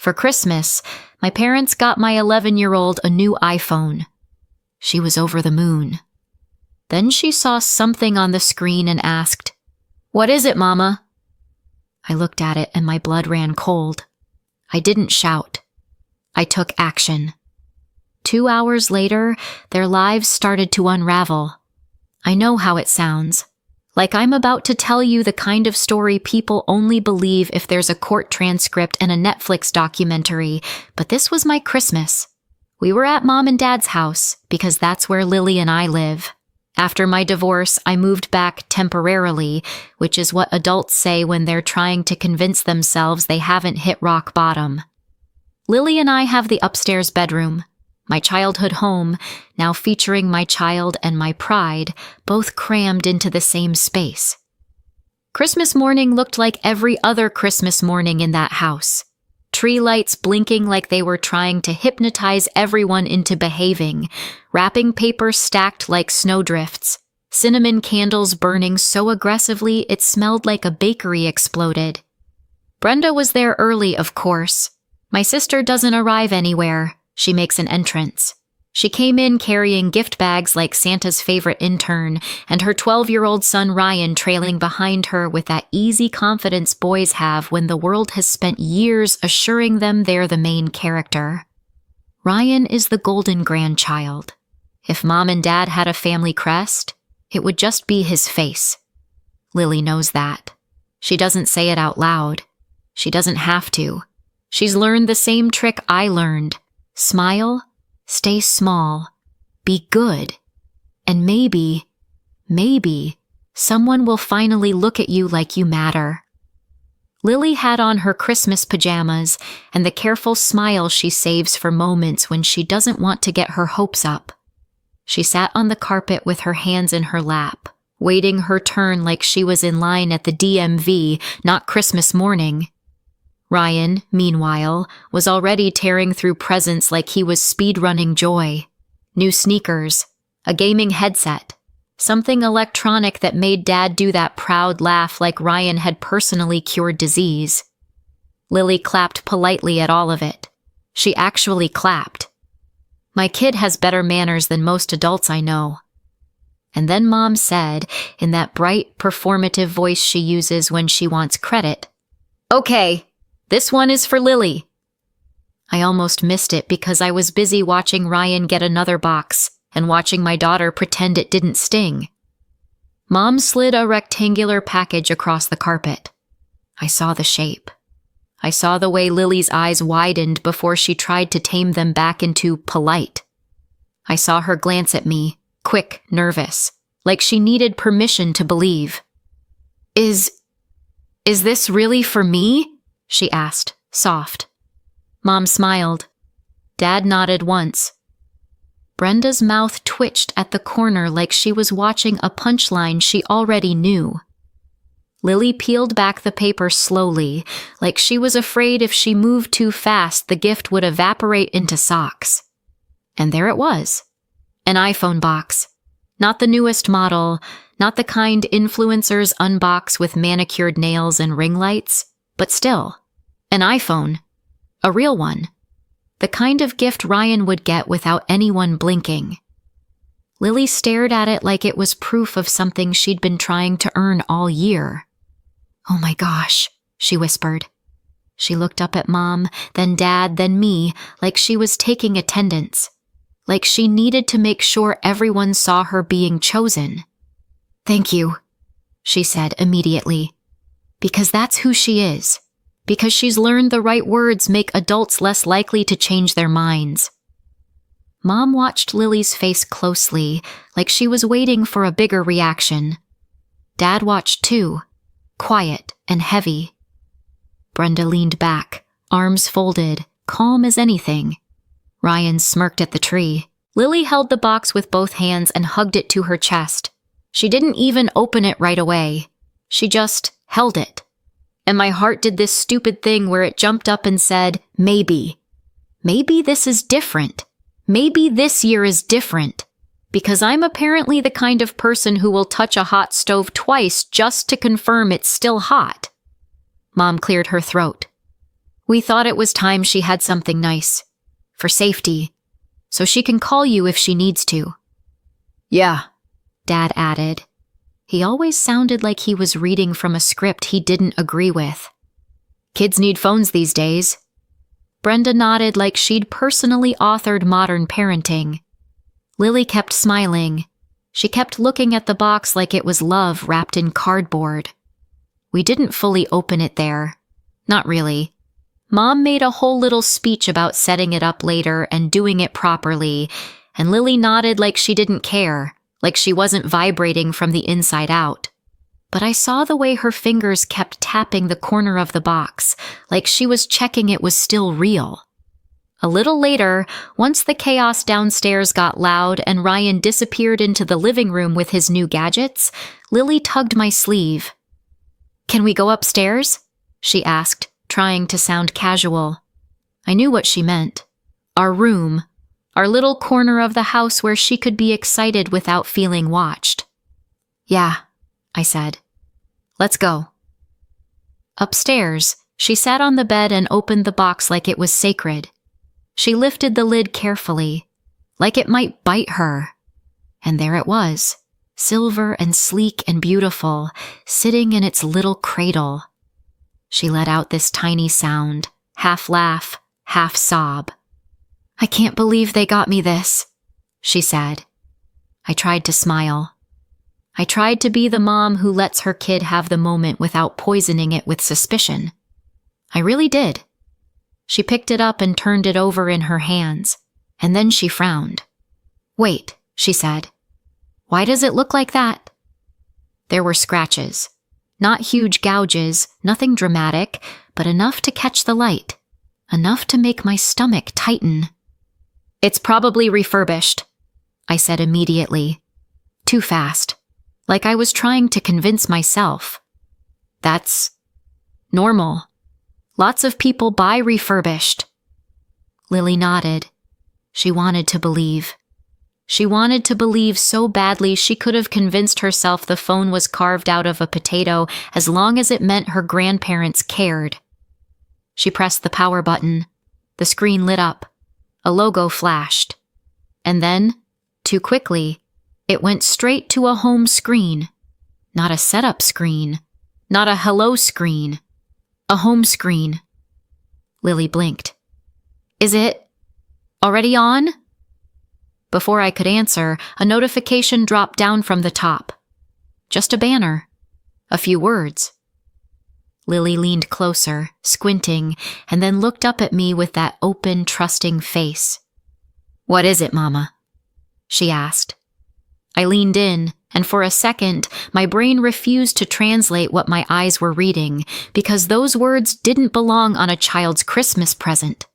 For Christmas, my parents got my 11-year-old a new iPhone. She was over the moon. Then she saw something on the screen and asked, "What is it, Mama?" I looked at it and my blood ran cold. I didn't shout. I took action. 2 hours later, their lives started to unravel. I know how it sounds. Like I'm about to tell you the kind of story people only believe if there's a court transcript and a Netflix documentary, but this was my Christmas. We were at Mom and Dad's house because that's where Lily and I live. After my divorce, I moved back temporarily, which is what adults say when they're trying to convince themselves they haven't hit rock bottom. Lily and I have the upstairs bedroom, my childhood home, now featuring my child and my pride, both crammed into the same space. Christmas morning looked like every other Christmas morning in that house. Tree lights blinking like they were trying to hypnotize everyone into behaving, wrapping paper stacked like snowdrifts, cinnamon candles burning so aggressively it smelled like a bakery exploded. Brenda was there early, of course. My sister doesn't arrive anywhere. She makes an entrance. She came in carrying gift bags like Santa's favorite intern, and her 12-year-old son Ryan trailing behind her with that easy confidence boys have when the world has spent years assuring them they're the main character. Ryan is the golden grandchild. If Mom and Dad had a family crest, it would just be his face. Lily knows that. She doesn't say it out loud. She doesn't have to. She's learned the same trick I learned. Smile, stay small, be good, and maybe, someone will finally look at you like you matter. Lily had on her Christmas pajamas and the careful smile she saves for moments when she doesn't want to get her hopes up. She sat on the carpet with her hands in her lap, waiting her turn like she was in line at the DMV, not Christmas morning. Ryan, meanwhile, was already tearing through presents like he was speedrunning joy. New sneakers, a gaming headset, something electronic that made Dad do that proud laugh like Ryan had personally cured disease. Lily clapped politely at all of it. She actually clapped. My kid has better manners than most adults I know. And then Mom said, in that bright, performative voice she uses when she wants credit, "Okay. This one is for Lily." I almost missed it because I was busy watching Ryan get another box and watching my daughter pretend it didn't sting. Mom slid a rectangular package across the carpet. I saw the shape. I saw the way Lily's eyes widened before she tried to tame them back into polite. I saw her glance at me, quick, nervous, like she needed permission to believe. Is this really for me?" she asked, soft. Mom smiled. Dad nodded once. Brenda's mouth twitched at the corner like she was watching a punchline she already knew. Lily peeled back the paper slowly, like she was afraid if she moved too fast the gift would evaporate into socks. And there it was. An iPhone box. Not the newest model, not the kind influencers unbox with manicured nails and ring lights, but still. An iPhone. A real one. The kind of gift Ryan would get without anyone blinking. Lily stared at it like it was proof of something she'd been trying to earn all year. "Oh my gosh," she whispered. She looked up at Mom, then Dad, then me, like she was taking attendance. Like she needed to make sure everyone saw her being chosen. "Thank you," she said immediately. Because that's who she is. Because she's learned the right words make adults less likely to change their minds. Mom watched Lily's face closely, like she was waiting for a bigger reaction. Dad watched too, quiet and heavy. Brenda leaned back, arms folded, calm as anything. Ryan smirked at the tree. Lily held the box with both hands and hugged it to her chest. She didn't even open it right away. She just held it. And my heart did this stupid thing where it jumped up and said, maybe. Maybe this is different. Maybe this year is different. Because I'm apparently the kind of person who will touch a hot stove twice just to confirm it's still hot. Mom cleared her throat. We thought it was time she had something nice. For safety. So she can call you if she needs to." "Yeah," Dad added. He always sounded like he was reading from a script he didn't agree with. "Kids need phones these days." Brenda nodded like she'd personally authored modern parenting. Lily kept smiling. She kept looking at the box like it was love wrapped in cardboard. We didn't fully open it there. Not really. Mom made a whole little speech about setting it up later and doing it properly, and Lily nodded like she didn't care, like she wasn't vibrating from the inside out. But I saw the way her fingers kept tapping the corner of the box, like she was checking it was still real. A little later, once the chaos downstairs got loud and Ryan disappeared into the living room with his new gadgets, Lily tugged my sleeve. "Can we go upstairs?" she asked, trying to sound casual. I knew what she meant. Our room. Our little corner of the house where she could be excited without feeling watched. "Yeah," I said. "Let's go." Upstairs, she sat on the bed and opened the box like it was sacred. She lifted the lid carefully, like it might bite her. And there it was, silver and sleek and beautiful, sitting in its little cradle. She let out this tiny sound, half laugh, half sob. "I can't believe they got me this," she said. I tried to smile. I tried to be the mom who lets her kid have the moment without poisoning it with suspicion. I really did. She picked it up and turned it over in her hands, and then she frowned. "Wait," she said. "Why does it look like that?" There were scratches. Not huge gouges, nothing dramatic, but enough to catch the light. Enough to make my stomach tighten. "It's probably refurbished," I said immediately. Too fast. Like I was trying to convince myself. "That's normal. Lots of people buy refurbished." Lily nodded. She wanted to believe. She wanted to believe so badly she could have convinced herself the phone was carved out of a potato as long as it meant her grandparents cared. She pressed the power button. The screen lit up. A logo flashed. And then, too quickly, it went straight to a home screen. Not a setup screen. Not a hello screen. A home screen. Lily blinked. "Is it already on?" Before I could answer, a notification dropped down from the top. Just a banner. A few words. Lily leaned closer, squinting, and then looked up at me with that open, trusting face. "What is it, Mama?" she asked. I leaned in, and for a second, my brain refused to translate what my eyes were reading, because those words didn't belong on a child's Christmas present.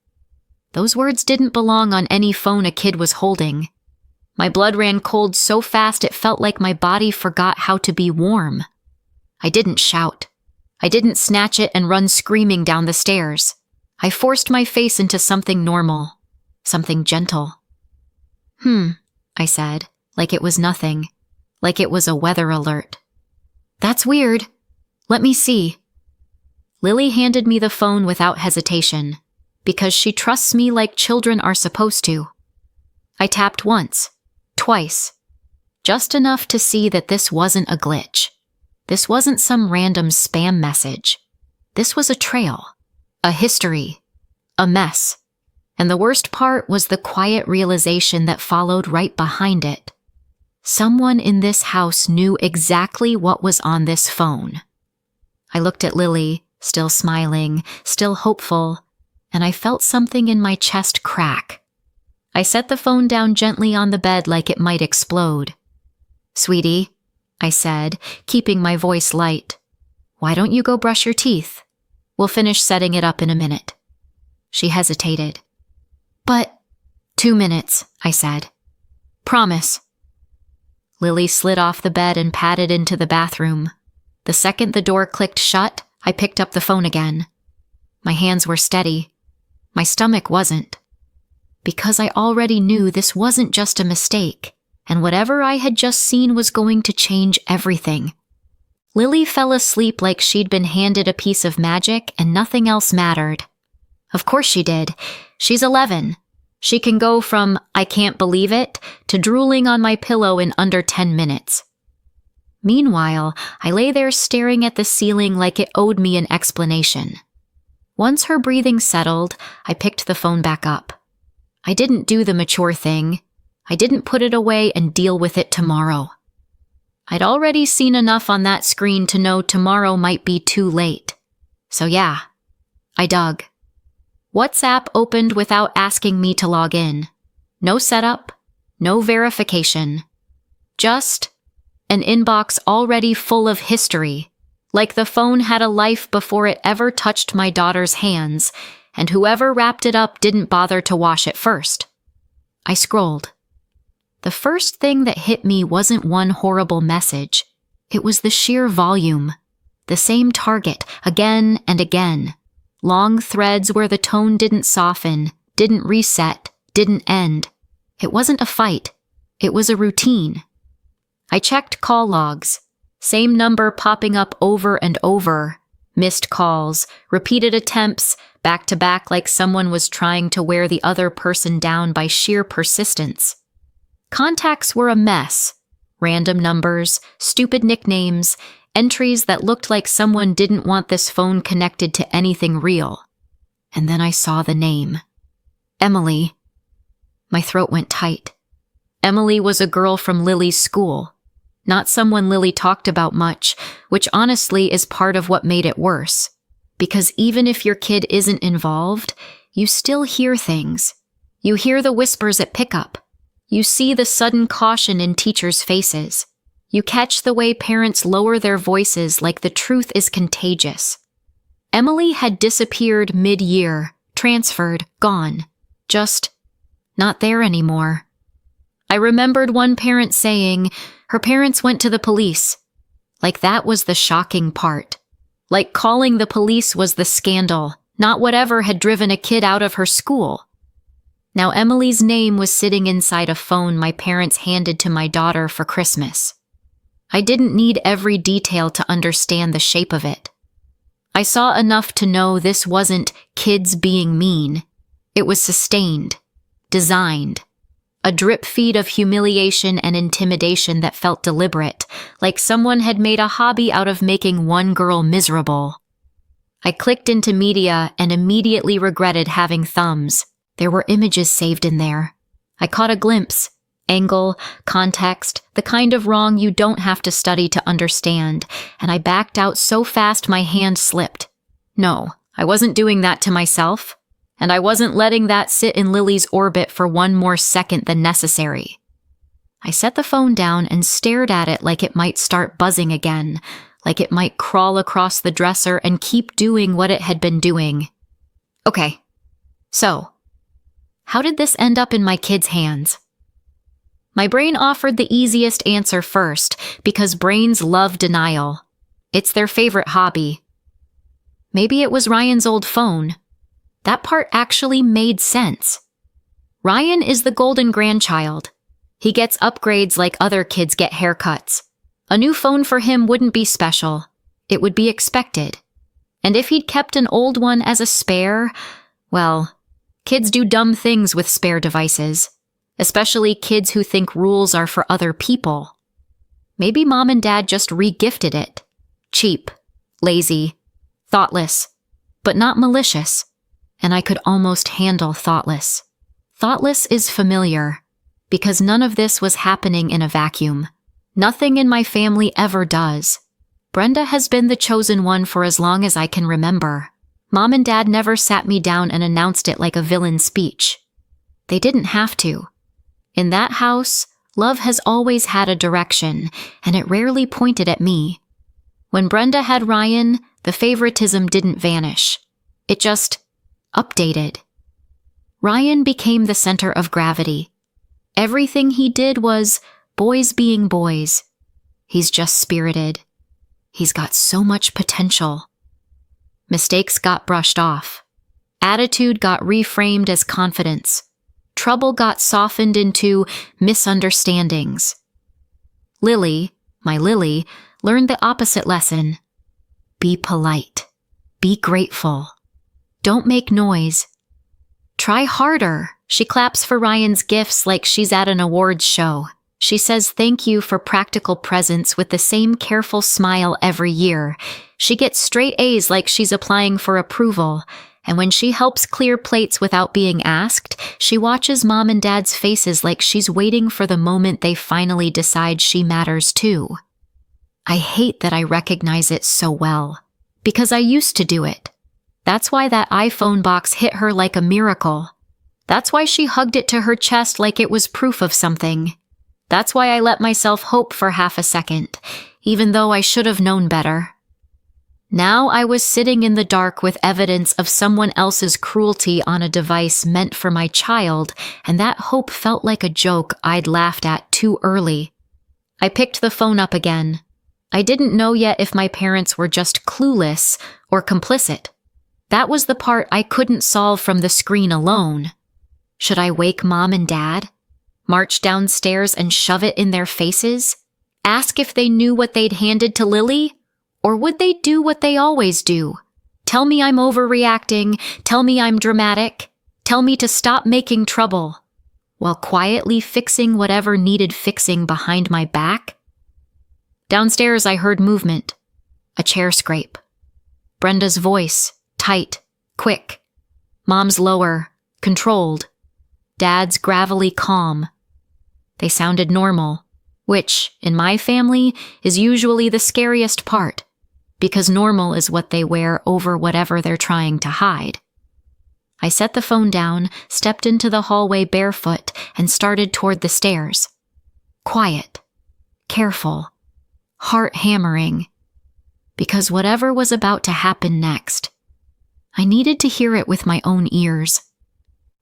Those words didn't belong on any phone a kid was holding. My blood ran cold so fast it felt like my body forgot how to be warm. I didn't shout. I didn't snatch it and run screaming down the stairs. I forced my face into something normal, something gentle. I said, like it was nothing, like it was a weather alert. "That's weird. Let me see." Lily handed me the phone without hesitation, because she trusts me like children are supposed to. I tapped once, twice, just enough to see that this wasn't a glitch. This wasn't some random spam message. This was a trail, a history, a mess. And the worst part was the quiet realization that followed right behind it. Someone in this house knew exactly what was on this phone. I looked at Lily, still smiling, still hopeful, and I felt something in my chest crack. I set the phone down gently on the bed like it might explode. "Sweetie," I said, keeping my voice light, "why don't you go brush your teeth? We'll finish setting it up in a minute." She hesitated. "But 2 minutes," I said. "Promise." Lily slid off the bed and padded into the bathroom. The second the door clicked shut, I picked up the phone again. My hands were steady. My stomach wasn't. Because I already knew this wasn't just a mistake, and whatever I had just seen was going to change everything. Lily fell asleep like she'd been handed a piece of magic and nothing else mattered. Of course she did. She's 11. She can go from "I can't believe it" to drooling on my pillow in under 10 minutes. Meanwhile, I lay there staring at the ceiling like it owed me an explanation. Once her breathing settled, I picked the phone back up. I didn't do the mature thing. I didn't put it away and deal with it tomorrow. I'd already seen enough on that screen to know tomorrow might be too late. So yeah, I dug. WhatsApp opened without asking me to log in. No setup, no verification. Just an inbox already full of history, like the phone had a life before it ever touched my daughter's hands, and whoever wrapped it up didn't bother to wash it first. I scrolled. The first thing that hit me wasn't one horrible message. It was the sheer volume. The same target, again and again. Long threads where the tone didn't soften, didn't reset, didn't end. It wasn't a fight. It was a routine. I checked call logs. Same number popping up over and over. Missed calls, repeated attempts, back to back like someone was trying to wear the other person down by sheer persistence. Contacts were a mess. Random numbers, stupid nicknames, entries that looked like someone didn't want this phone connected to anything real. And then I saw the name. Emily. My throat went tight. Emily was a girl from Lily's school. Not someone Lily talked about much, which honestly is part of what made it worse. Because even if your kid isn't involved, you still hear things. You hear the whispers at pickup. You see the sudden caution in teachers' faces. You catch the way parents lower their voices like the truth is contagious. Emily had disappeared mid-year, transferred, gone. Just not there anymore. I remembered one parent saying her parents went to the police. Like that was the shocking part. Like calling the police was the scandal, not whatever had driven a kid out of her school. Now Emily's name was sitting inside a phone my parents handed to my daughter for Christmas. I didn't need every detail to understand the shape of it. I saw enough to know this wasn't kids being mean. It was sustained, designed. A drip feed of humiliation and intimidation that felt deliberate, like someone had made a hobby out of making one girl miserable. I clicked into media and immediately regretted having thumbs. There were images saved in there. I caught a glimpse. Angle, context, the kind of wrong you don't have to study to understand, and I backed out so fast my hand slipped. No, I wasn't doing that to myself, and I wasn't letting that sit in Lily's orbit for one more second than necessary. I set the phone down and stared at it like it might start buzzing again, like it might crawl across the dresser and keep doing what it had been doing. Okay, so, how did this end up in my kids' hands? My brain offered the easiest answer first, because brains love denial. It's their favorite hobby. Maybe it was Ryan's old phone. That part actually made sense. Ryan is the golden grandchild. He gets upgrades like other kids get haircuts. A new phone for him wouldn't be special. It would be expected. And if he'd kept an old one as a spare, well, kids do dumb things with spare devices. Especially kids who think rules are for other people. Maybe mom and dad just re-gifted it. Cheap, lazy, thoughtless, but not malicious. And I could almost handle thoughtless. Thoughtless is familiar, because none of this was happening in a vacuum. Nothing in my family ever does. Brenda has been the chosen one for as long as I can remember. Mom and dad never sat me down and announced it like a villain speech. They didn't have to. In that house, love has always had a direction, and it rarely pointed at me. When Brenda had Ryan, the favoritism didn't vanish. It just updated. Ryan became the center of gravity. Everything he did was boys being boys. He's just spirited. He's got so much potential. Mistakes got brushed off. Attitude got reframed as confidence. Trouble got softened into misunderstandings. Lily, my Lily, learned the opposite lesson. Be polite. Be grateful. Don't make noise. Try harder. She claps for Ryan's gifts like she's at an awards show. She says thank you for practical presence with the same careful smile every year. She gets straight A's like she's applying for approval. And when she helps clear plates without being asked, she watches Mom and Dad's faces like she's waiting for the moment they finally decide she matters too. I hate that I recognize it so well, because I used to do it. That's why that iPhone box hit her like a miracle. That's why she hugged it to her chest like it was proof of something. That's why I let myself hope for half a second, even though I should have known better. Now I was sitting in the dark with evidence of someone else's cruelty on a device meant for my child, and that hope felt like a joke I'd laughed at too early. I picked the phone up again. I didn't know yet if my parents were just clueless or complicit. That was the part I couldn't solve from the screen alone. Should I wake Mom and Dad? March downstairs and shove it in their faces? Ask if they knew what they'd handed to Lily? Or would they do what they always do? Tell me I'm overreacting, tell me I'm dramatic, tell me to stop making trouble, while quietly fixing whatever needed fixing behind my back? Downstairs I heard movement, a chair scrape. Brenda's voice, tight, quick. Mom's lower, controlled. Dad's gravelly calm. They sounded normal, which, in my family, is usually the scariest part, because normal is what they wear over whatever they're trying to hide. I set the phone down, stepped into the hallway barefoot, and started toward the stairs. Quiet, careful, heart hammering, because whatever was about to happen next, I needed to hear it with my own ears.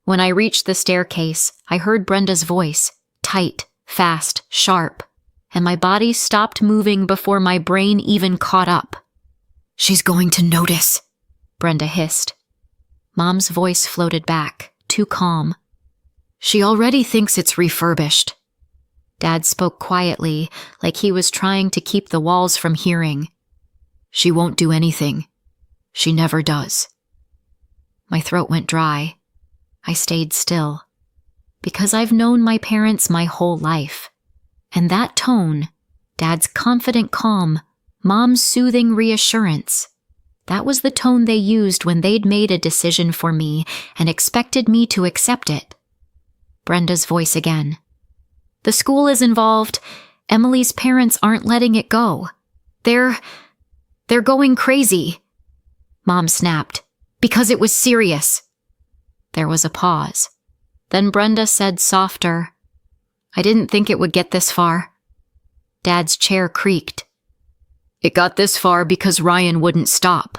When I reached the staircase, I heard Brenda's voice, tight, fast, sharp, and my body stopped moving before my brain even caught up. "She's going to notice," Brenda hissed. Mom's voice floated back, too calm. "She already thinks it's refurbished." Dad spoke quietly, like he was trying to keep the walls from hearing. "She won't do anything. She never does." My throat went dry. I stayed still, because I've known my parents my whole life. And that tone, Dad's confident calm, Mom's soothing reassurance, that was the tone they used when they'd made a decision for me and expected me to accept it. Brenda's voice again. "The school is involved. Emily's parents aren't letting it go. They're going crazy." Mom snapped, "Because it was serious." There was a pause. Then Brenda said softer, "I didn't think it would get this far." Dad's chair creaked. "It got this far because Ryan wouldn't stop."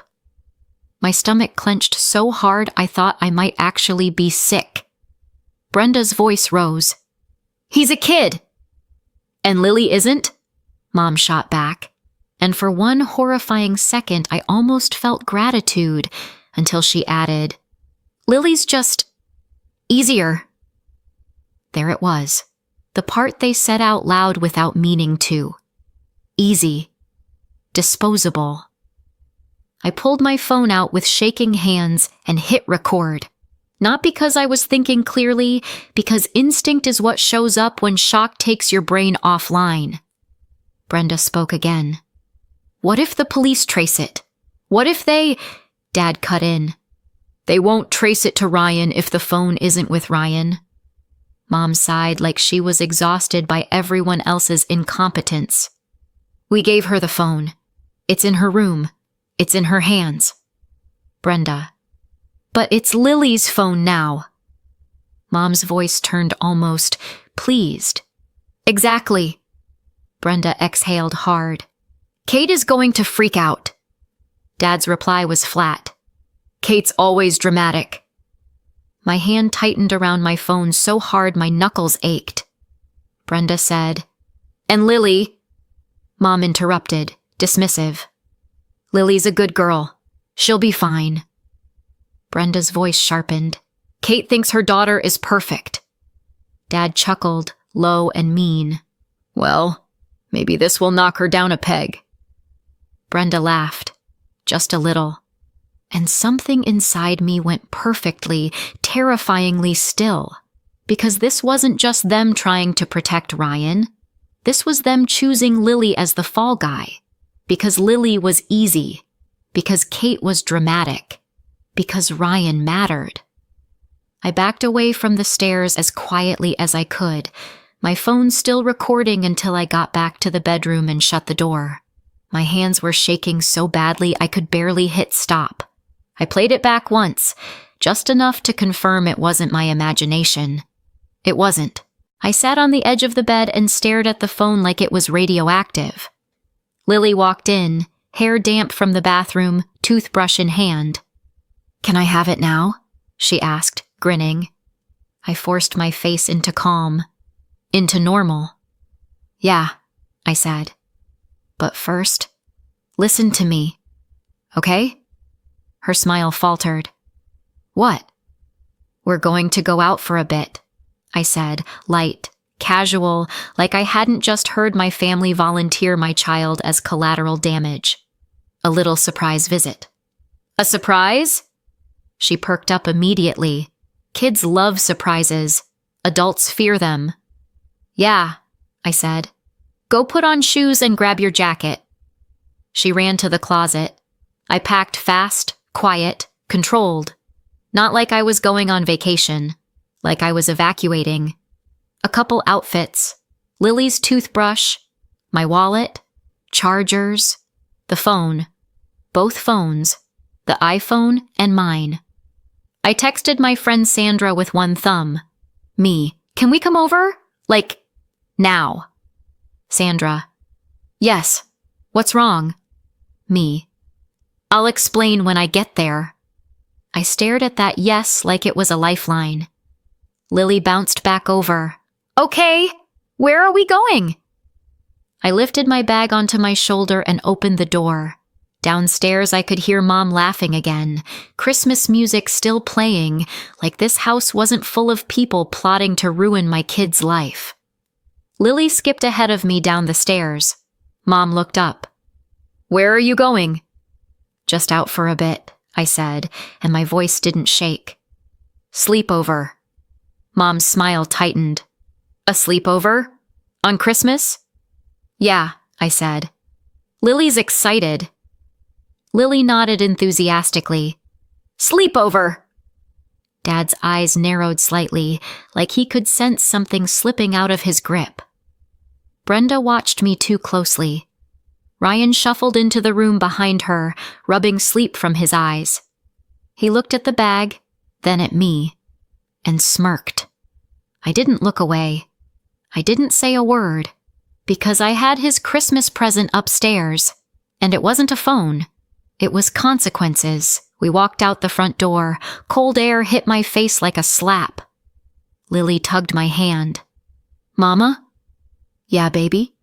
My stomach clenched so hard I thought I might actually be sick. Brenda's voice rose. "He's a kid." "And Lily isn't?" Mom shot back. And for one horrifying second, I almost felt gratitude until she added, "Lily's just easier." There it was, the part they said out loud without meaning to. Easy. Disposable. I pulled my phone out with shaking hands and hit record. Not because I was thinking clearly, because instinct is what shows up when shock takes your brain offline. Brenda spoke again. "What if the police trace it? What if they—" Dad cut in. "They won't trace it to Ryan if the phone isn't with Ryan." Mom sighed like she was exhausted by everyone else's incompetence. "We gave her the phone. It's in her room. It's in her hands." Brenda. "But it's Lily's phone now." Mom's voice turned almost pleased. "Exactly." Brenda exhaled hard. "Kate is going to freak out." Dad's reply was flat. "Kate's always dramatic." My hand tightened around my phone so hard my knuckles ached. Brenda said, "And Lily—" Mom interrupted, dismissive. "Lily's a good girl. She'll be fine." Brenda's voice sharpened. "Kate thinks her daughter is perfect." Dad chuckled, low and mean. "Well, maybe this will knock her down a peg." Brenda laughed. Just a little. And something inside me went perfectly, terrifyingly still. Because this wasn't just them trying to protect Ryan. This was them choosing Lily as the fall guy. Because Lily was easy. Because Kate was dramatic. Because Ryan mattered. I backed away from the stairs as quietly as I could, my phone still recording until I got back to the bedroom and shut the door. My hands were shaking so badly I could barely hit stop. I played it back once, just enough to confirm it wasn't my imagination. It wasn't. I sat on the edge of the bed and stared at the phone like it was radioactive. Lily walked in, hair damp from the bathroom, toothbrush in hand. "Can I have it now?" she asked, grinning. I forced my face into calm. Into normal. "Yeah," I said. "But first, listen to me. Okay?" Her smile faltered. "What?" "We're going to go out for a bit," I said, light, casual, like I hadn't just heard my family volunteer my child as collateral damage. "A little surprise visit." "A surprise?" She perked up immediately. Kids love surprises. Adults fear them. "Yeah," I said. "Go put on shoes and grab your jacket." She ran to the closet. I packed fast, quiet, controlled. Not like I was going on vacation. Like I was evacuating. A couple outfits. Lily's toothbrush. My wallet. Chargers. The phone. Both phones. The iPhone and mine. I texted my friend Sandra with one thumb. Me. "Can we come over? Like, now." Sandra. "Yes. What's wrong?" Me. "I'll explain when I get there." I stared at that yes like it was a lifeline. Lily bounced back over. "Okay, where are we going?" I lifted my bag onto my shoulder and opened the door. Downstairs, I could hear Mom laughing again, Christmas music still playing, like this house wasn't full of people plotting to ruin my kid's life. Lily skipped ahead of me down the stairs. Mom looked up. "Where are you going?" "Just out for a bit," I said, and my voice didn't shake. "Sleepover." Mom's smile tightened. "A sleepover? On Christmas?" "Yeah," I said. "Lily's excited." Lily nodded enthusiastically. "Sleepover!" Dad's eyes narrowed slightly, like he could sense something slipping out of his grip. Brenda watched me too closely. Ryan shuffled into the room behind her, rubbing sleep from his eyes. He looked at the bag, then at me, and smirked. I didn't look away. I didn't say a word, because I had his Christmas present upstairs, and it wasn't a phone. It was consequences. We walked out the front door. Cold air hit my face like a slap. Lily tugged my hand. "Mama?" "Yeah, baby?"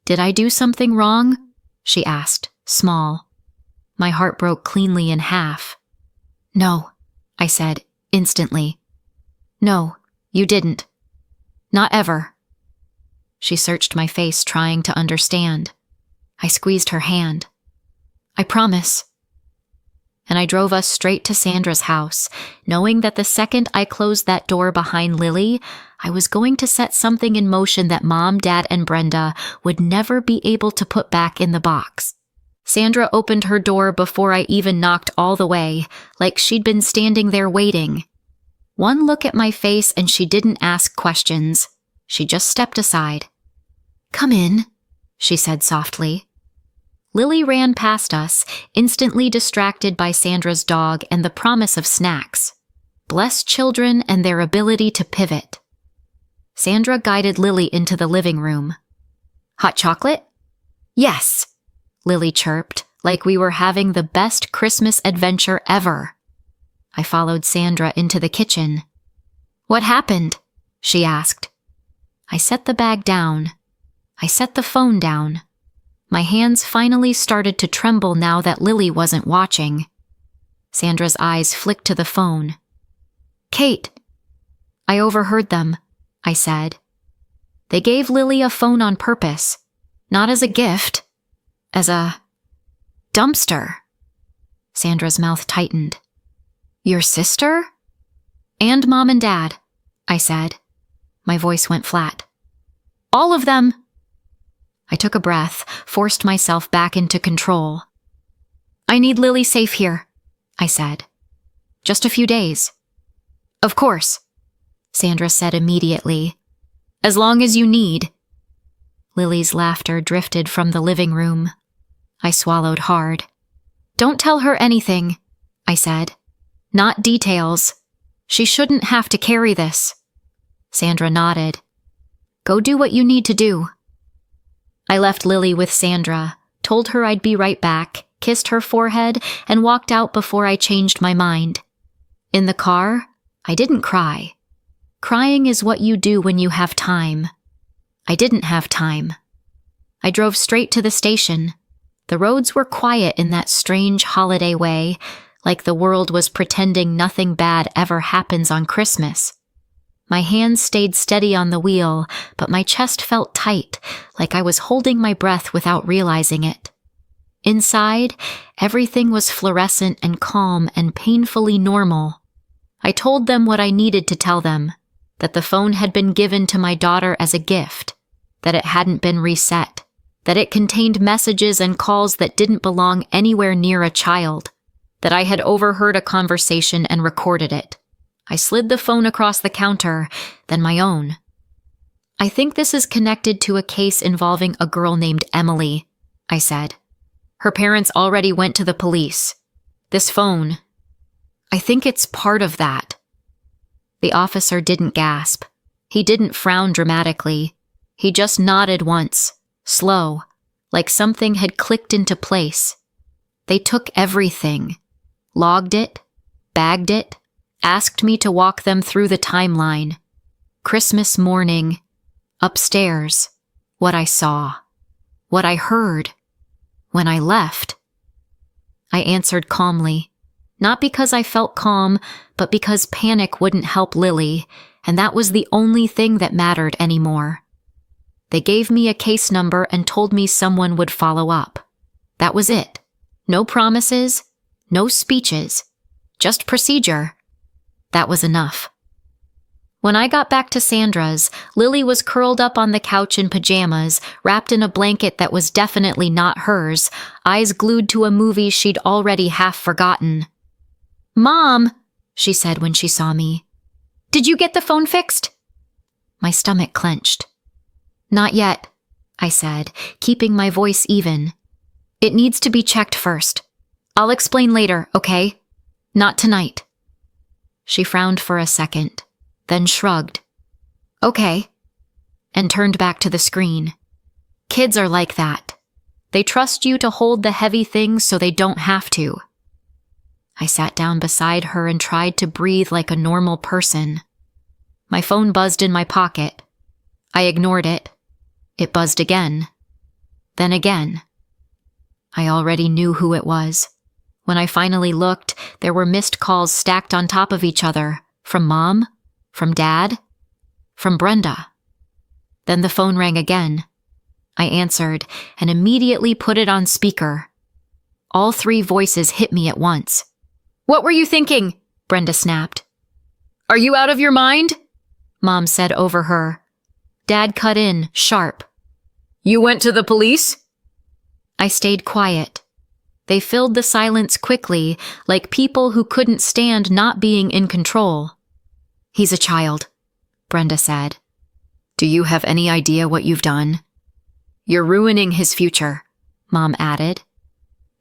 "Did I do something wrong?" she asked, small. My heart broke cleanly in half. "No," I said, instantly. "No, you didn't. Not ever." She searched my face, trying to understand. I squeezed her hand. "I promise." And I drove us straight to Sandra's house, knowing that the second I closed that door behind Lily, I was going to set something in motion that Mom, Dad, and Brenda would never be able to put back in the box. Sandra opened her door before I even knocked all the way, like she'd been standing there waiting. One look at my face and she didn't ask questions. She just stepped aside. "Come in," she said softly. Lily ran past us, instantly distracted by Sandra's dog and the promise of snacks. Bless children and their ability to pivot. Sandra guided Lily into the living room. "Hot chocolate?" "Yes," Lily chirped, like we were having the best Christmas adventure ever. I followed Sandra into the kitchen. "What happened?" she asked. I set the bag down. I set the phone down. My hands finally started to tremble now that Lily wasn't watching. Sandra's eyes flicked to the phone. "Kate." "I overheard them," I said. "They gave Lily a phone on purpose. Not as a gift. As a dumpster." Sandra's mouth tightened. Your sister? And Mom and Dad, I said. My voice went flat. All of them. I took a breath, forced myself back into control. I need Lily safe here, I said. Just a few days. Of course, Sandra said immediately. As long as you need. Lily's laughter drifted from the living room. I swallowed hard. Don't tell her anything, I said. Not details. She shouldn't have to carry this. Sandra nodded. Go do what you need to do. I left Lily with Sandra, told her I'd be right back, kissed her forehead, and walked out before I changed my mind. In the car, I didn't cry. Crying is what you do when you have time. I didn't have time. I drove straight to the station. The roads were quiet in that strange holiday way, like the world was pretending nothing bad ever happens on Christmas. My hands stayed steady on the wheel, but my chest felt tight, like I was holding my breath without realizing it. Inside, everything was fluorescent and calm and painfully normal. I told them what I needed to tell them, that the phone had been given to my daughter as a gift, that it hadn't been reset, that it contained messages and calls that didn't belong anywhere near a child, that I had overheard a conversation and recorded it. I slid the phone across the counter, then my own. I think this is connected to a case involving a girl named Emily, I said. Her parents already went to the police. This phone, I think it's part of that. The officer didn't gasp. He didn't frown dramatically. He just nodded once, slow, like something had clicked into place. They took everything, logged it, bagged it, asked me to walk them through the timeline. Christmas morning, upstairs, what I saw, what I heard, when I left. I answered calmly, not because I felt calm, but because panic wouldn't help Lily, and that was the only thing that mattered anymore. They gave me a case number and told me someone would follow up. That was it. No promises, no speeches, just procedure. That was enough. When I got back to Sandra's, Lily was curled up on the couch in pajamas, wrapped in a blanket that was definitely not hers, eyes glued to a movie she'd already half forgotten. Mom, she said when she saw me. Did you get the phone fixed? My stomach clenched. Not yet, I said, keeping my voice even. It needs to be checked first. I'll explain later, okay? Not tonight. She frowned for a second, then shrugged. Okay, and turned back to the screen. Kids are like that. They trust you to hold the heavy things so they don't have to. I sat down beside her and tried to breathe like a normal person. My phone buzzed in my pocket. I ignored it. It buzzed again. Then again. I already knew who it was. When I finally looked, there were missed calls stacked on top of each other. From Mom, from Dad, from Brenda. Then the phone rang again. I answered and immediately put it on speaker. All three voices hit me at once. What were you thinking? Brenda snapped. Are you out of your mind? Mom said over her. Dad cut in, sharp. You went to the police? I stayed quiet. They filled the silence quickly, like people who couldn't stand not being in control. He's a child, Brenda said. Do you have any idea what you've done? You're ruining his future, Mom added.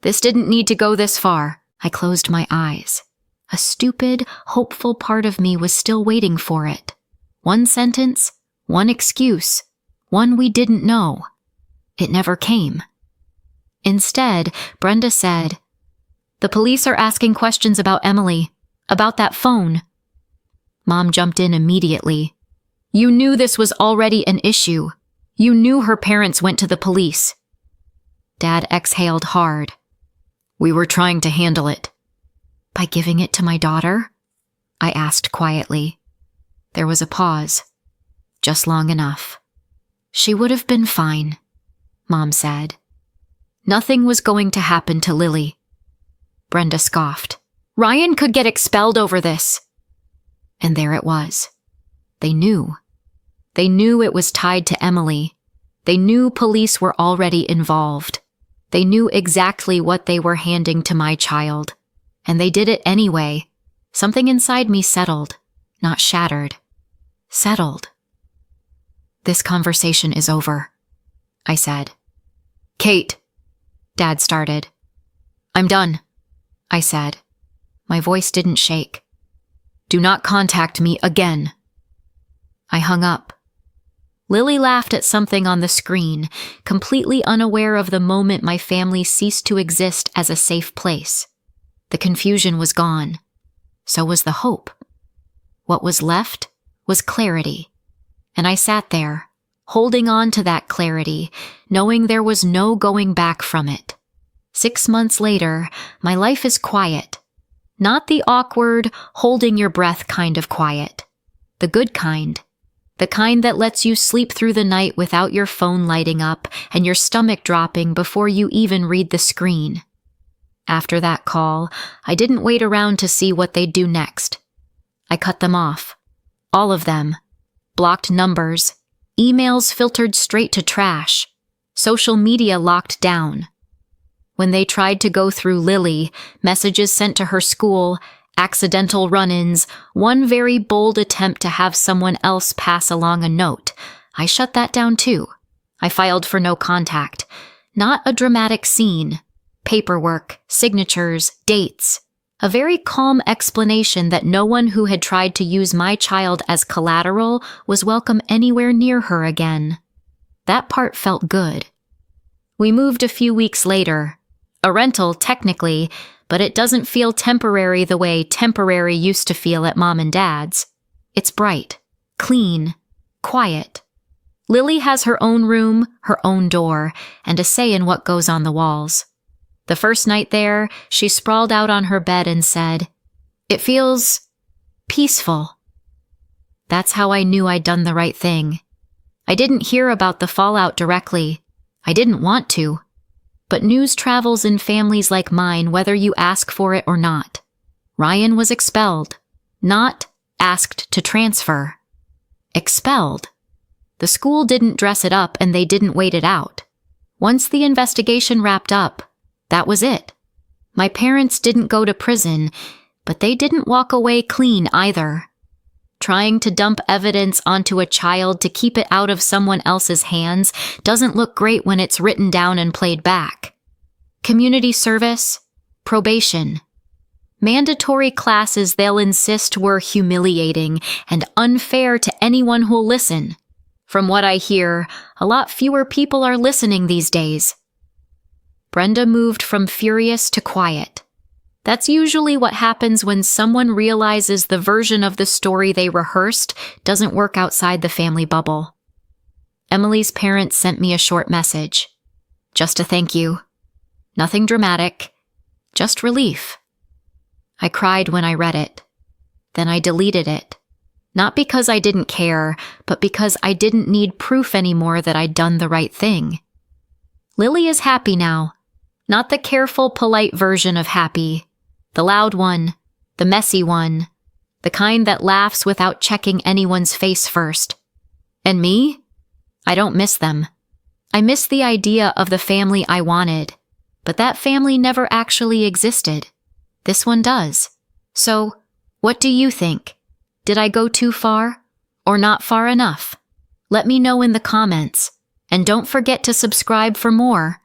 This didn't need to go this far. I closed my eyes. A stupid, hopeful part of me was still waiting for it. One sentence, one excuse, one we didn't know. It never came. Instead, Brenda said, The police are asking questions about Emily, about that phone. Mom jumped in immediately. You knew this was already an issue. You knew her parents went to the police. Dad exhaled hard. We were trying to handle it. By giving it to my daughter? I asked quietly. There was a pause. Just long enough. She would have been fine, Mom said. Nothing was going to happen to Lily. Brenda scoffed. Ryan could get expelled over this. And there it was. They knew. They knew it was tied to Emily. They knew police were already involved. They knew exactly what they were handing to my child. And they did it anyway. Something inside me settled, not shattered. Settled. This conversation is over, I said. Kate, Dad started. I'm done, I said. My voice didn't shake. Do not contact me again. I hung up. Lily laughed at something on the screen, completely unaware of the moment my family ceased to exist as a safe place. The confusion was gone. So was the hope. What was left was clarity. And I sat there, holding on to that clarity, knowing there was no going back from it. 6 months later, my life is quiet. Not the awkward, holding your breath kind of quiet. The good kind. The kind that lets you sleep through the night without your phone lighting up and your stomach dropping before you even read the screen. After that call, I didn't wait around to see what they'd do next. I cut them off. All of them. Blocked numbers. Emails filtered straight to trash. Social media locked down. When they tried to go through Lily, messages sent to her school, accidental run-ins, one very bold attempt to have someone else pass along a note, I shut that down too. I filed for no contact. Not a dramatic scene. Paperwork, signatures, dates. A very calm explanation that no one who had tried to use my child as collateral was welcome anywhere near her again. That part felt good. We moved a few weeks later. A rental, technically, but it doesn't feel temporary the way temporary used to feel at Mom and Dad's. It's bright, clean, quiet. Lily has her own room, her own door, and a say in what goes on the walls. The first night there, she sprawled out on her bed and said, "It feels peaceful." That's how I knew I'd done the right thing. I didn't hear about the fallout directly. I didn't want to. But news travels in families like mine whether you ask for it or not. Ryan was expelled, not asked to transfer. Expelled. The school didn't dress it up and they didn't wait it out. Once the investigation wrapped up, that was it. My parents didn't go to prison, but they didn't walk away clean either. Trying to dump evidence onto a child to keep it out of someone else's hands doesn't look great when it's written down and played back. Community service, probation. Mandatory classes they'll insist were humiliating and unfair to anyone who'll listen. From what I hear, a lot fewer people are listening these days. Brenda moved from furious to quiet. That's usually what happens when someone realizes the version of the story they rehearsed doesn't work outside the family bubble. Emily's parents sent me a short message. Just a thank you. Nothing dramatic. Just relief. I cried when I read it. Then I deleted it. Not because I didn't care, but because I didn't need proof anymore that I'd done the right thing. Lily is happy now. Not the careful, polite version of happy. The loud one, the messy one, the kind that laughs without checking anyone's face first. And me? I don't miss them. I miss the idea of the family I wanted, but that family never actually existed. This one does. So, what do you think? Did I go too far? Or not far enough? Let me know in the comments. And don't forget to subscribe for more.